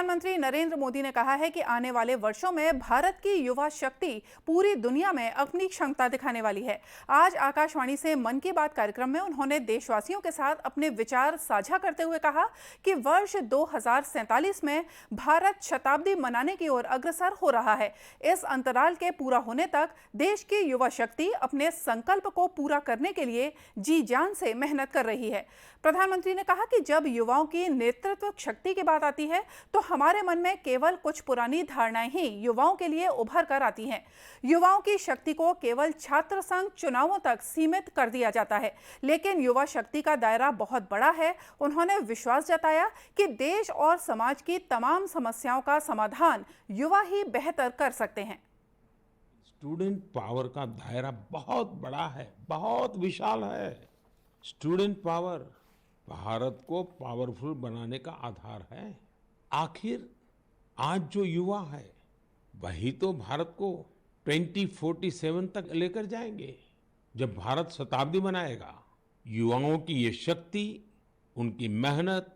प्रधानमंत्री नरेंद्र मोदी ने कहा है कि आने वाले वर्षों में भारत की युवा शक्ति पूरी दुनिया में अपनी क्षमता दिखाने वाली है। आज आकाशवाणी से मन की बात कार्यक्रम में उन्होंने देशवासियों के साथ अपने विचार साझा करते हुए कहा कि वर्ष 2047 में भारत शताब्दी मनाने की ओर अग्रसर हो रहा है। इस अंतराल के पूरा होने तक देश की युवा शक्ति अपने संकल्प को पूरा करने के लिए जी जान से मेहनत कर रही है। प्रधानमंत्री ने कहा कि जब युवाओं की नेतृत्व शक्ति की बात आती है तो हमारे मन में केवल कुछ पुरानी धारणाएं ही युवाओं के लिए उभर कर आती हैं। युवाओं की शक्ति को केवल छात्र संघ चुनावों तक सीमित कर दिया जाता है, लेकिन युवा शक्ति का दायरा बहुत बड़ा है। उन्होंने विश्वास जताया कि देश और समाज की तमाम समस्याओं का समाधान युवा ही बेहतर कर सकते हैं। स्टूडेंट पावर का दायरा बहुत बड़ा है, बहुत विशाल है। स्टूडेंट पावर भारत को पावरफुल बनाने का आधार है। आखिर आज जो युवा है वही तो भारत को 2047 तक लेकर जाएंगे। जब भारत शताब्दी मनाएगा, युवाओं की ये शक्ति, उनकी मेहनत,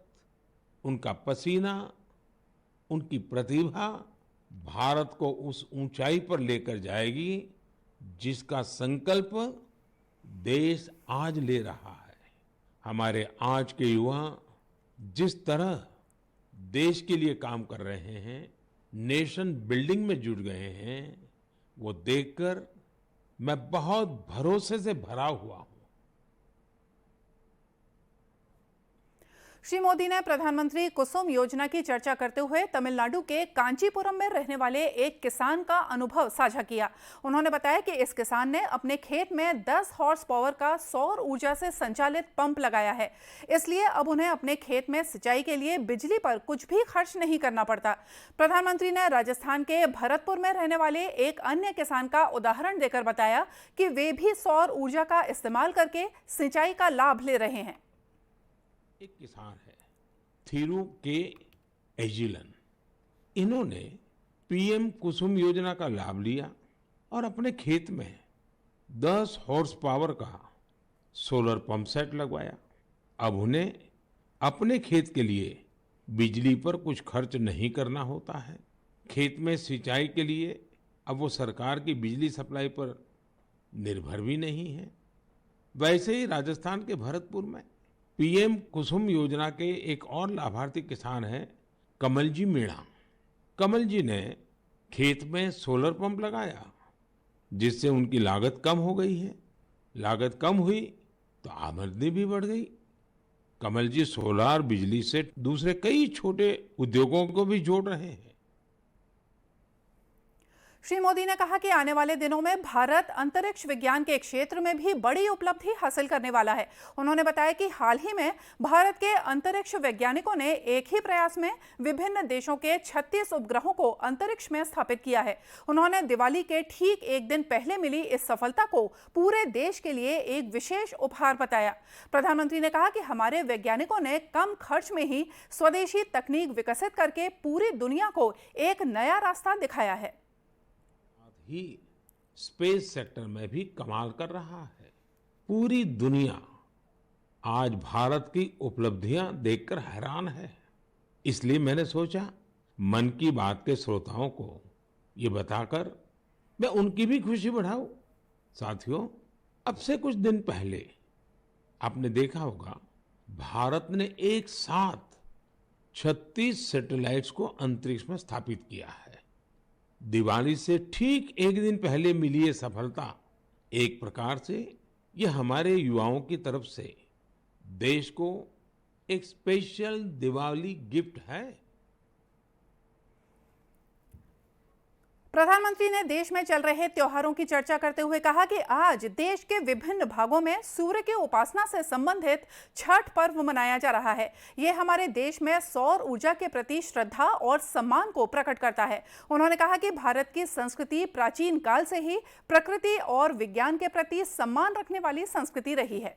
उनका पसीना, उनकी प्रतिभा भारत को उस ऊंचाई पर लेकर जाएगी जिसका संकल्प देश आज ले रहा है। हमारे आज के युवा जिस तरह देश के लिए काम कर रहे हैं, नेशन बिल्डिंग में जुट गए हैं, वो देखकर मैं बहुत भरोसे से भरा हुआ हूं। श्री मोदी ने प्रधानमंत्री कुसुम योजना की चर्चा करते हुए तमिलनाडु के कांचीपुरम में रहने वाले एक किसान का अनुभव साझा किया। उन्होंने बताया कि इस किसान ने अपने खेत में 10 हॉर्स पावर का सौर ऊर्जा से संचालित पंप लगाया है, इसलिए अब उन्हें अपने खेत में सिंचाई के लिए बिजली पर कुछ भी खर्च नहीं करना पड़ता। प्रधानमंत्री ने राजस्थान के भरतपुर में रहने वाले एक अन्य किसान का उदाहरण देकर बताया कि वे भी सौर ऊर्जा का इस्तेमाल करके सिंचाई का लाभ ले रहे हैं। एक किसान है थिरू के एजिलन। इन्होंने पीएम कुसुम योजना का लाभ लिया और अपने खेत में 10 हॉर्स पावर का सोलर पंप सेट लगवाया। अब उन्हें अपने खेत के लिए बिजली पर कुछ खर्च नहीं करना होता है। खेत में सिंचाई के लिए अब वो सरकार की बिजली सप्लाई पर निर्भर भी नहीं है। वैसे ही राजस्थान के भरतपुर में पीएम कुसुम योजना के एक और लाभार्थी किसान हैं कमल जी मीणा। कमल जी ने खेत में सोलर पंप लगाया जिससे उनकी लागत कम हो गई है। लागत कम हुई तो आमदनी भी बढ़ गई। कमल जी सोलार बिजली से दूसरे कई छोटे उद्योगों को भी जोड़ रहे हैं। श्री मोदी ने कहा कि आने वाले दिनों में भारत अंतरिक्ष विज्ञान के क्षेत्र में भी बड़ी उपलब्धि हासिल करने वाला है। उन्होंने बताया कि हाल ही में भारत के अंतरिक्ष वैज्ञानिकों ने एक ही प्रयास में विभिन्न देशों के 36 उपग्रहों को अंतरिक्ष में स्थापित किया है। उन्होंने दिवाली के ठीक एक दिन पहले मिली इस सफलता को पूरे देश के लिए एक विशेष उपहार बताया। प्रधानमंत्री ने कहा कि हमारे वैज्ञानिकों ने कम खर्च में ही स्वदेशी तकनीक विकसित करके पूरी दुनिया को एक नया रास्ता दिखाया है। ही स्पेस सेक्टर में भी कमाल कर रहा है। पूरी दुनिया आज भारत की उपलब्धियां देखकर हैरान है। इसलिए मैंने सोचा मन की बात के श्रोताओं को ये बताकर मैं उनकी भी खुशी बढ़ाऊं। साथियों, अब से कुछ दिन पहले आपने देखा होगा भारत ने एक साथ 36 सैटेलाइट्स को अंतरिक्ष में स्थापित किया है। दिवाली से ठीक एक दिन पहले मिली ये सफलता एक प्रकार से ये हमारे युवाओं की तरफ से देश को एक स्पेशल दिवाली गिफ्ट है। प्रधानमंत्री ने देश में चल रहे त्योहारों की चर्चा करते हुए कहा कि आज देश के विभिन्न भागों में सूर्य की उपासना से संबंधित छठ पर्व मनाया जा रहा है। यह हमारे देश में सौर ऊर्जा के प्रति श्रद्धा और सम्मान को प्रकट करता है। उन्होंने कहा कि भारत की संस्कृति प्राचीन काल से ही प्रकृति और विज्ञान के प्रति सम्मान रखने वाली संस्कृति रही है।